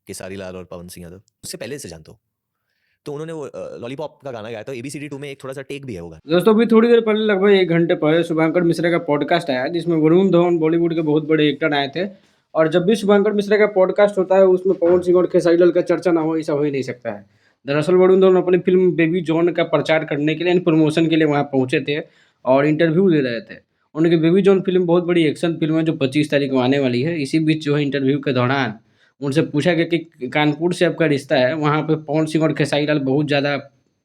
केसारी लाल और पवन सिंह यादव, उससे पहले से जानता हूँ। तो उन्होंने वो लॉलीपॉप का गाना गाया था, एबीसीडी 2 में एक थोड़ा-सा टेक भी है वो गाना। दोस्तों अभी थोड़ी देर पहले लगभग 1 घंटे पहले शुभंकर मिश्रा का पॉडकास्ट आया जिसमें वरुण धवन बॉलीवुड के बहुत बड़े एक्टर आए थे। और जब भी शुभंकर मिश्रा का पॉडकास्ट होता है उसमें पवन सिंह और खेसारी लाल का चर्चा ना हो, ऐसा हो ही नहीं सकता है। दरअसल वरुण धवन अपनी फिल्म बेबी जॉन का प्रचार करने के लिए, प्रमोशन के लिए वहाँ पहुँचे थे और इंटरव्यू दे रहे थे। उनकी बेबी जॉन फिल्म बहुत बड़ी एक्शन फिल्म है जो 25 तारीख को आने वाली है। इसी बीच जो है इंटरव्यू के दौरान उनसे पूछा गया कि कानपुर से आपका रिश्ता है, वहाँ पे पवन सिंह और खेसारी लाल बहुत ज़्यादा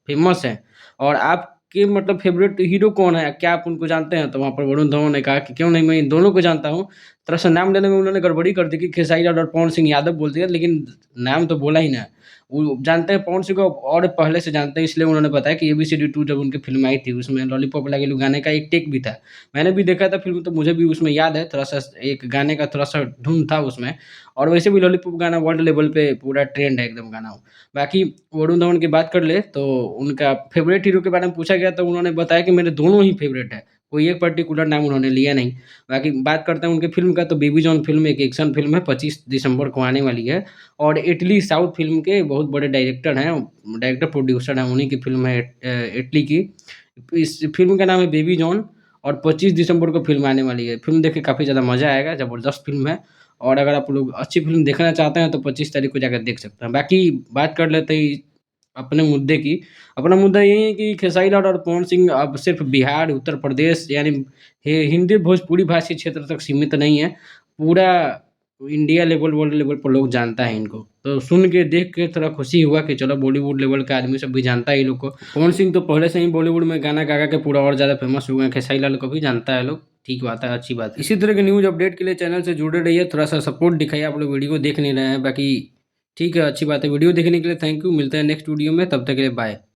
फेमस हैं और आपके मतलब फ़ेवरेट हीरो कौन है? क्या आप उनको जानते हैं? तो वहाँ पर वरुण धवन ने कहा कि क्यों नहीं, मैं इन दोनों को जानता हूँ। थोड़ा-सा नाम लेने में उन्होंने गड़बड़ी कर दी कि खेसारी लाल और पवन सिंह यादव बोल दिया, लेकिन नाम तो बोला ही ना। वो जानते हैं पवन सिंह को और पहले से जानते हैं, इसलिए उन्होंने बताया कि एबीसीडी 2 जब उनकी फ़िल्म आई थी उसमें लॉलीपॉप लागे लू गाने का एक टेक भी था। मैंने भी देखा था फ़िल्म, तो मुझे भी उसमें याद है थोड़ा-सा एक गाने का थोड़ा-सा धुन था उसमें। और वैसे भी लॉलीपॉप गाना वर्ल्ड लेवल पे पूरा ट्रेंड है एकदम गाना वो। बाकी वरुण धवन की बात कर ले तो उनका फ़ेवरेट हीरो के बारे में पूछा गया तो उन्होंने बताया कि मेरे दोनों ही फ़ेवरेट हैं। कोई एक पर्टिकुलर नाम उन्होंने लिया नहीं। बाकी बात करते हैं उनकी फ़िल्म का, तो बेबी जॉन फ़िल्म एक एक्शन फ़िल्म है, 25 दिसंबर को आने वाली है। और इटली साउथ फ़िल्म के बहुत बड़े डायरेक्टर हैं, डायरेक्टर प्रोड्यूसर हैं, उन्हीं की फ़िल्म है इटली की। इस फ़िल्म का नाम है बेबी जॉन और 25 दिसंबर को फ़िल्म आने वाली है। फ़िल्म देख के काफ़ी ज़्यादा मज़ा आएगा, ज़बरदस्त फ़िल्म है। और अगर आप लोग अच्छी फ़िल्म देखना चाहते हैं तो 25 तारीख को जाकर देख सकते हैं। बाकी बात कर लेते हैं अपने मुद्दे की। अपना मुद्दा यही है कि खेसारी लाल और पवन सिंह अब सिर्फ़ बिहार, उत्तर प्रदेश यानी हिंदी भोजपुरी भाषी क्षेत्र तक सीमित नहीं है। पूरा इंडिया लेवल, वर्ल्ड लेवल पर लोग जानता है इनको। तो सुन के, देख के थोड़ा खुशी हुआ कि चलो बॉलीवुड लेवल का आदमी सब भी जानता है ये लोग को। पवन सिंह तो पहले से ही बॉलीवुड में गाना गा-गा के पूरा और ज़्यादा फ़ेमस हुए हैं। खेसारी लाल को भी जानता है लोग। ठीक बात है, अच्छी बात है। इसी तरह के न्यूज़ अपडेट के लिए चैनल से जुड़े रहिए। थोड़ा-सा सपोर्ट दिखाइए, आप लोग वीडियो को देख नहीं रहे हैं। बाकी ठीक है, अच्छी बात है। वीडियो देखने के लिए थैंक यू। मिलते हैं नेक्स्ट वीडियो में, तब तक के लिए बाय।